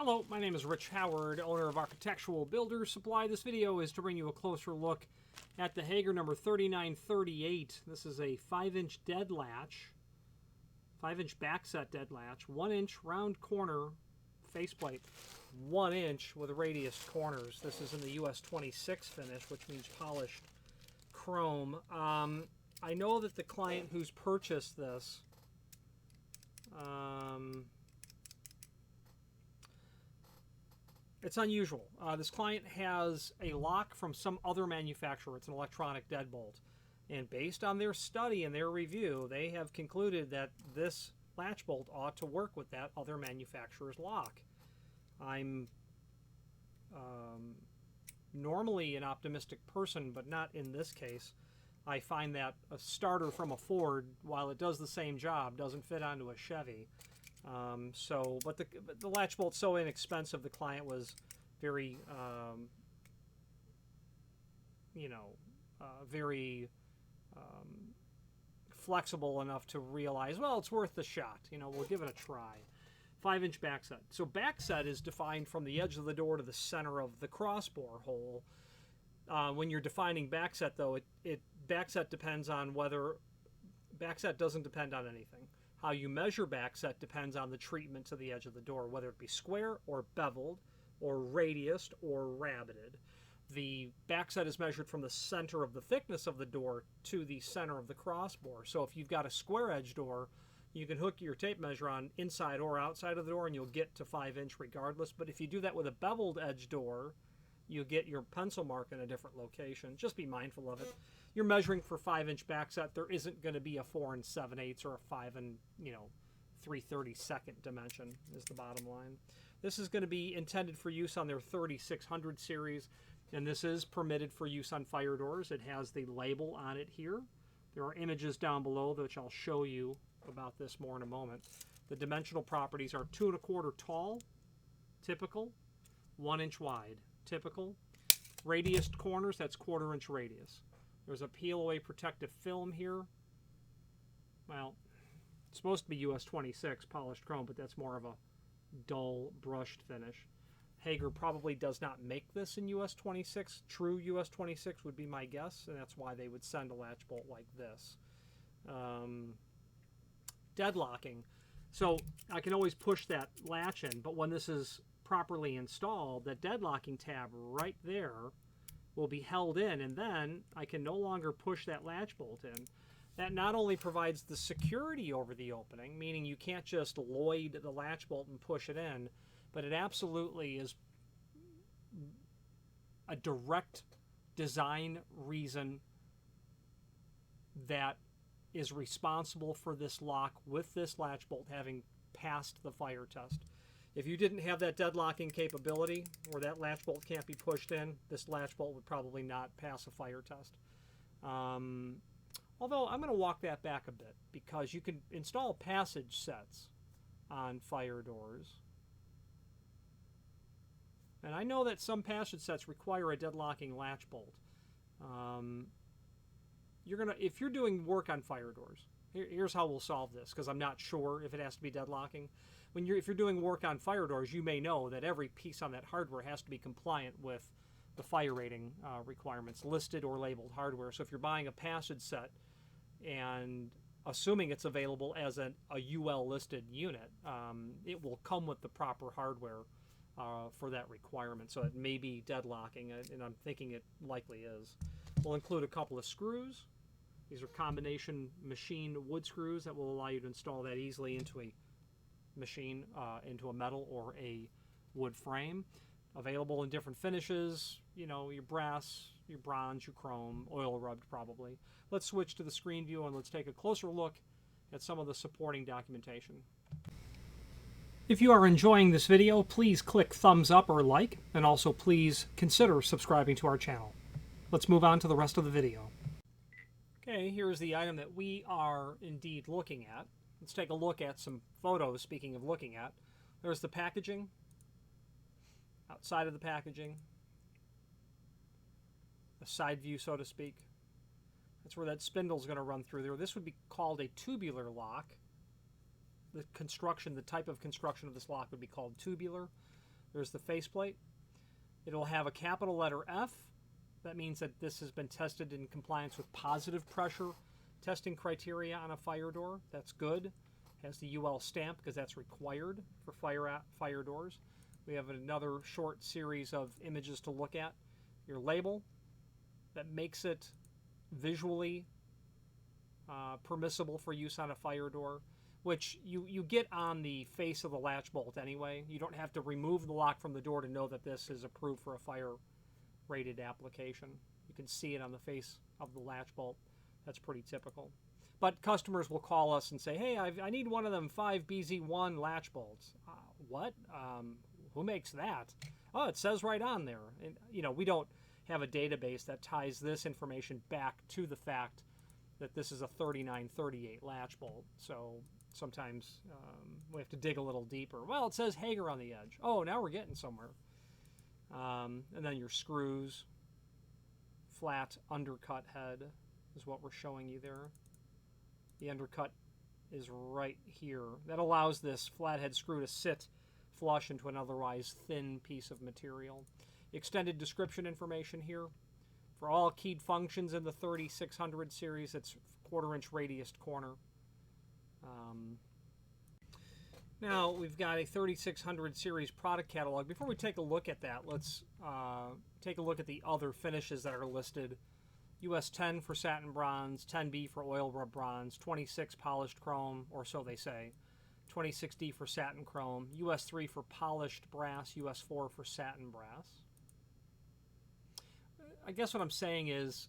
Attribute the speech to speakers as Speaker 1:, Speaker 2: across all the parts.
Speaker 1: Hello, my name is Rich Howard, owner of Architectural Builders Supply. This video is to bring you a closer look at the Hager number 3938. This is a 5-inch dead latch, 5-inch backset dead latch, 1-inch round corner faceplate, 1 inch with radius corners. This is in the US26 finish, which means polished chrome. I know that the client who's purchased this it's unusual. This client has a lock from some other manufacturer. It's an electronic deadbolt. And based on their study and their review, they have concluded that this latch bolt ought to work with that other manufacturer's lock. I'm normally an optimistic person, but not in this case. I find that a starter from a Ford, while it does the same job, doesn't fit onto a Chevy. But the latch bolt's so inexpensive, the client was very, very flexible enough to realize, well, it's worth the shot. We'll give it a try. 5-inch backset. So backset is defined from the edge of the door to the center of the crossbar hole. When you're defining backset, though, backset depends on backset doesn't depend on anything. How you measure backset depends on the treatment to the edge of the door, whether it be square or beveled or radiused or rabbeted. The backset is measured from the center of the thickness of the door to the center of the crossbar. So if you've got a square edge door, you can hook your tape measure on inside or outside of the door and you'll get to 5-inch regardless. But if you do that with a beveled edge door, you'll get your pencil mark in a different location. Just be mindful of it. You're measuring for 5-inch backset. There isn't going to be a 4 7/8 or a 5 3/32 dimension is the bottom line. This is going to be intended for use on their 3600 series, and this is permitted for use on fire doors. It has the label on it here. There are images down below which I'll show you about this more in a moment. The dimensional properties are 2 1/4 tall, typical, 1 inch wide, typical. Radiused corners, that's 1/4 inch radius. There's a peel away protective film here. Well, it's supposed to be US26 polished chrome, but that's more of a dull brushed finish. Hager probably does not make this in US26. True US26 would be my guess, and that's why they would send a latch bolt like this. Deadlocking. So I can always push that latch in, but when this is properly installed, that deadlocking tab right there will be held in, and then I can no longer push that latch bolt in. That not only provides the security over the opening, meaning you can't just Lloyd the latch bolt and push it in, but it absolutely is a direct design reason that is responsible for this lock with this latch bolt having passed the fire test. If you didn't have that deadlocking capability, or that latch bolt can't be pushed in, this latch bolt would probably not pass a fire test. Although I'm going to walk that back a bit, because you can install passage sets on fire doors. And I know that some passage sets require a deadlocking latch bolt. If you're doing work on fire doors, here's how we'll solve this, because I'm not sure if it has to be deadlocking. If you're doing work on fire doors, you may know that every piece on that hardware has to be compliant with the fire rating requirements, listed or labeled hardware. So if you're buying a passage set and assuming it's available as a UL listed unit, it will come with the proper hardware for that requirement. So it may be deadlocking, and I'm thinking it likely is. We'll include a couple of screws. These are combination machine wood screws that will allow you to install that easily into a machine, into a metal or a wood frame. Available in different finishes, your brass, your bronze, your chrome, oil rubbed probably. Let's switch to the screen view and let's take a closer look at some of the supporting documentation. If you are enjoying this video, please click thumbs up or like, and also please consider subscribing to our channel. Let's move on to the rest of the video. Okay, here's the item that we are indeed looking at. Let's take a look at some photos, speaking of looking at. There's the packaging, outside of the packaging, a side view, so to speak. That's where that spindle's going to run through there. This would be called a tubular lock. The type of construction of this lock would be called tubular. There's the faceplate. It'll have a capital letter F. That means that this has been tested in compliance with positive pressure testing criteria on a fire door. That's good. Has the UL stamp because that's required for fire doors. We have another short series of images to look at. Your label that makes it visually permissible for use on a fire door, which you get on the face of the latch bolt anyway. You don't have to remove the lock from the door to know that this is approved for a fire rated application. You can see it on the face of the latch bolt. That's pretty typical. But customers will call us and say, hey, I need one of them 5BZ1 latch bolts. What? Who makes that? Oh, it says right on there. And, you know, we don't have a database that ties this information back to the fact that this is a 3938 latch bolt. So sometimes we have to dig a little deeper. Well, it says Hager on the edge. Oh, now we're getting somewhere. And then your screws, flat undercut head is what we're showing you there. The undercut is right here. That allows this flathead screw to sit flush into an otherwise thin piece of material. Extended description information here. For all keyed functions in the 3600 series, it's 1/4 inch radius corner. Now we've got a 3600 series product catalog. Before we take a look at that, let's take a look at the other finishes that are listed. US 10 for satin bronze, 10B for oil rub bronze, 26 polished chrome, or so they say, 26D for satin chrome, US 3 for polished brass, US 4 for satin brass. I guess what I'm saying is,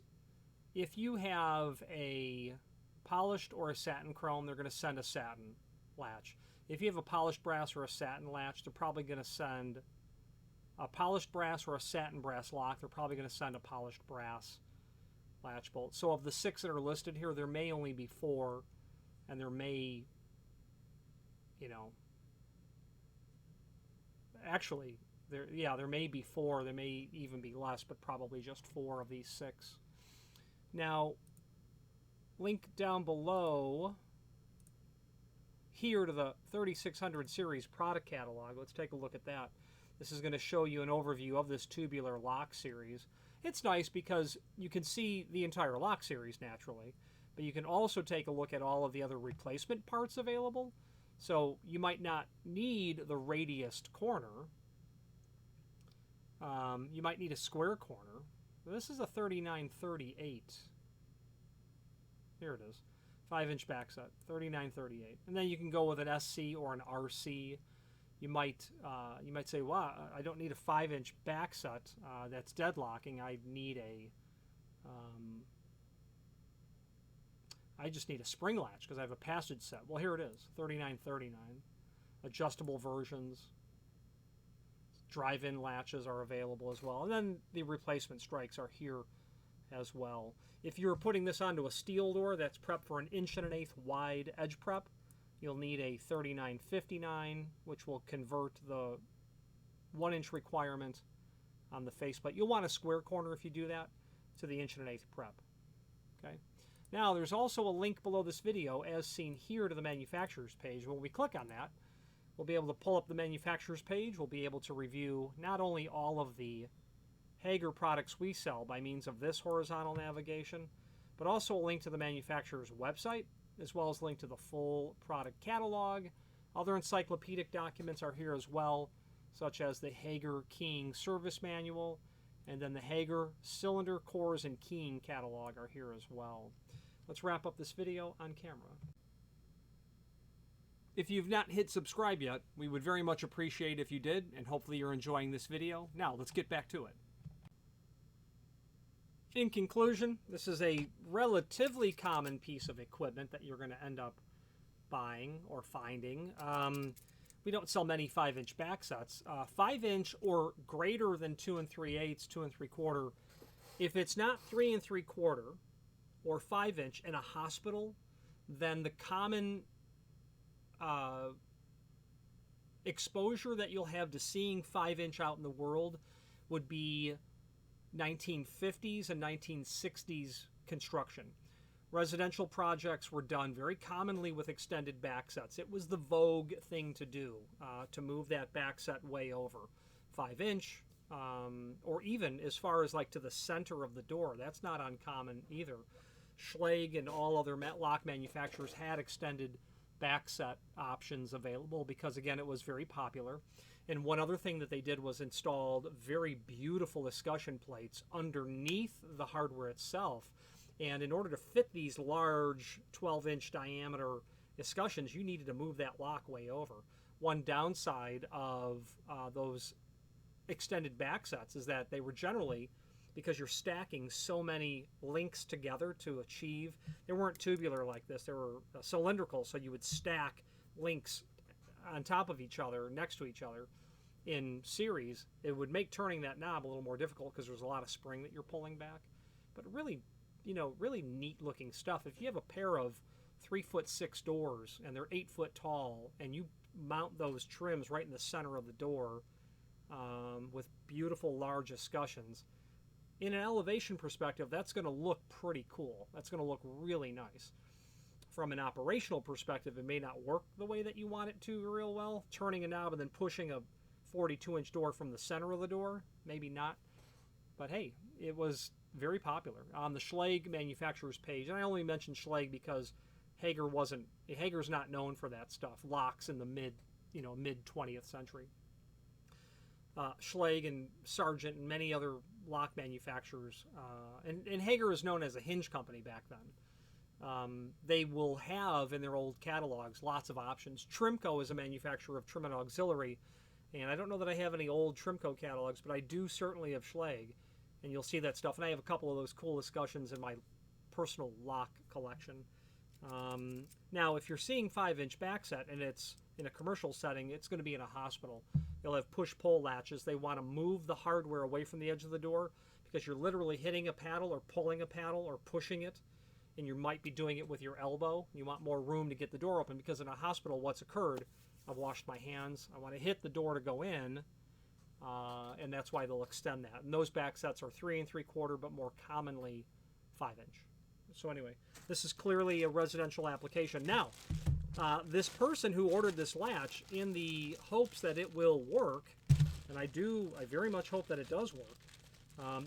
Speaker 1: if you have a polished or a satin chrome, they're going to send a satin latch. If you have a polished brass or a satin latch, they're probably going to send a polished brass or a satin brass lock. They're probably going to send a polished brass latch bolt. So of the 6 that are listed here, there may only be 4, and there may, you know, actually, there may be 4, there may even be less, but probably just 4 of these 6. Now, link down below here to the 3600 series product catalog. Let's take a look at that. This is going to show you an overview of this tubular lock series. It's nice because you can see the entire lock series naturally, but you can also take a look at all of the other replacement parts available. So you might not need the radiused corner. You might need a square corner. This is a 3938. Here it is. 5-inch backset, 3938. And then you can go with an SC or an RC. You might say, wow, I don't need a 5-inch backset that's deadlocking. I need I just need a spring latch because I have a passage set. Well, here it is, 3939. Adjustable versions. Drive-in latches are available as well. And then the replacement strikes are here as well. If you're putting this onto a steel door that's prepped for an 1 1/8" wide edge prep, you'll need a 3959, which will convert the 1-inch requirement on the faceplate. You'll want a square corner if you do that to the 1 1/8" prep. Okay. Now, there's also a link below this video, as seen here, to the manufacturer's page. When we click on that, we'll be able to pull up the manufacturer's page. We'll be able to review not only all of the Hager products we sell by means of this horizontal navigation, but also a link to the manufacturer's website, as well as a link to the full product catalog. Other encyclopedic documents are here as well, such as the Hager Keying Service Manual, and then the Hager Cylinder Cores and Keying Catalog are here as well. Let's wrap up this video on camera. If you've not hit subscribe yet, we would very much appreciate if you did, and hopefully you're enjoying this video. Now, let's get back to it. In conclusion, this is a relatively common piece of equipment that you're going to end up buying or finding. We don't sell many 5-inch backsets. 5-inch or greater than 2 3/8, 2 3/4. If it's not 3 3/4 or 5-inch in a hospital, then the common exposure that you'll have to seeing 5-inch out in the world would be 1950s and 1960s construction. Residential projects were done very commonly with extended backsets. It was the vogue thing to do, to move that backset way over. 5-inch, or even as far as like to the center of the door. That's not uncommon either. Schlage and all other lock manufacturers had extended backset options available because, again, it was very popular. And one other thing that they did was installed very beautiful escutcheon plates underneath the hardware itself. And in order to fit these large 12-inch diameter escutcheons, you needed to move that lock way over. One downside of those extended backsets is that they were generally, because you're stacking so many links together to achieve, they weren't tubular like this, they were cylindrical, so you would stack links on top of each other, next to each other in series. It would make turning that knob a little more difficult because there's a lot of spring that you're pulling back. But really, really neat looking stuff. If you have a pair of 3'6" doors and they're 8 foot tall, and you mount those trims right in the center of the door with beautiful large escutcheons, in an elevation perspective, that's going to look pretty cool. That's going to look really nice. From an operational perspective, it may not work the way that you want it to real well. Turning a knob and then pushing a 42-inch door from the center of the door, maybe not. But hey, it was very popular. On the Schlage manufacturer's page, and I only mentioned Schlage because Hager's not known for that stuff. Locks in the mid 20th century. Schlage and Sargent and many other lock manufacturers, and Hager is known as a hinge company back then. They will have in their old catalogs lots of options. Trimco is a manufacturer of trim and auxiliary, and I don't know that I have any old Trimco catalogs, but I do certainly have Schlage, and you'll see that stuff. And I have a couple of those cool escutcheons in my personal lock collection. Now, if you're seeing 5-inch backset and it's in a commercial setting, it's going to be in a hospital. They'll have push-pull latches. They want to move the hardware away from the edge of the door because you're literally hitting a paddle or pulling a paddle or pushing it, and you might be doing it with your elbow. You want more room to get the door open because in a hospital, what's occurred, I've washed my hands. I want to hit the door to go in, and that's why they'll extend that. And those backsets are 3 3/4, but more commonly 5-inch. So anyway, this is clearly a residential application. Now, this person who ordered this latch, in the hopes that it will work, and I very much hope that it does work,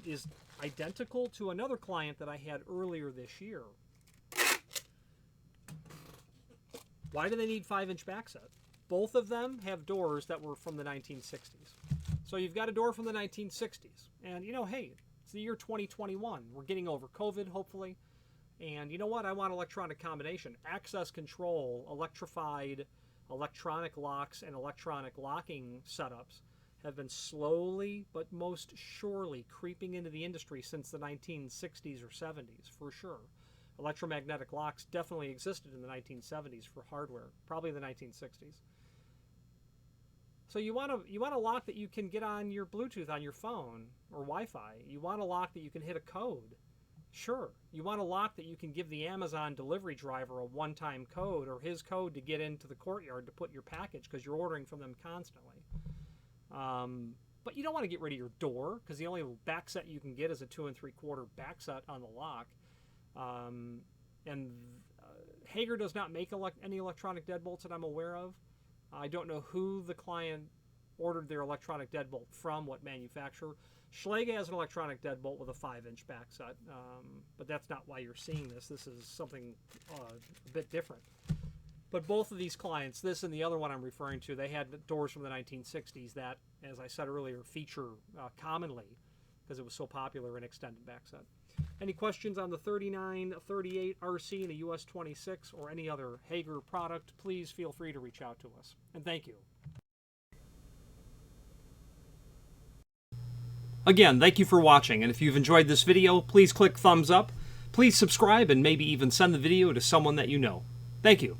Speaker 1: is identical to another client that I had earlier this year. Why do they need 5-inch backset? Both of them have doors that were from the 1960s. So you've got a door from the 1960s, and hey, it's the year 2021. We're getting over COVID, hopefully. And you know what? I want electronic combination. Access control, electrified electronic locks, and electronic locking setups have been slowly but most surely creeping into the industry since the 1960s or 70s, for sure. Electromagnetic locks definitely existed in the 1970s for hardware, probably the 1960s. So you want a lock that you can get on your Bluetooth on your phone or Wi-Fi. You want a lock that you can hit a code. Sure. You want a lock that you can give the Amazon delivery driver a one-time code or his code to get into the courtyard to put your package because you're ordering from them constantly. But you don't want to get rid of your door because the only backset you can get is a 2 3/4 backset on the lock. And Hager does not make any electronic deadbolts that I'm aware of. I don't know who the client ordered their electronic deadbolt from, what manufacturer. Schlage has an electronic deadbolt with a 5-inch backset, but that's not why you're seeing this. This is something a bit different. But both of these clients, this and the other one I'm referring to, they had doors from the 1960s that, as I said earlier, feature commonly because it was so popular in extended backset. Any questions on the 3938 RC and the US26 or any other Hager product, please feel free to reach out to us. And thank you. Again, thank you for watching, and if you've enjoyed this video, please click thumbs up, please subscribe, and maybe even send the video to someone that you know. Thank you.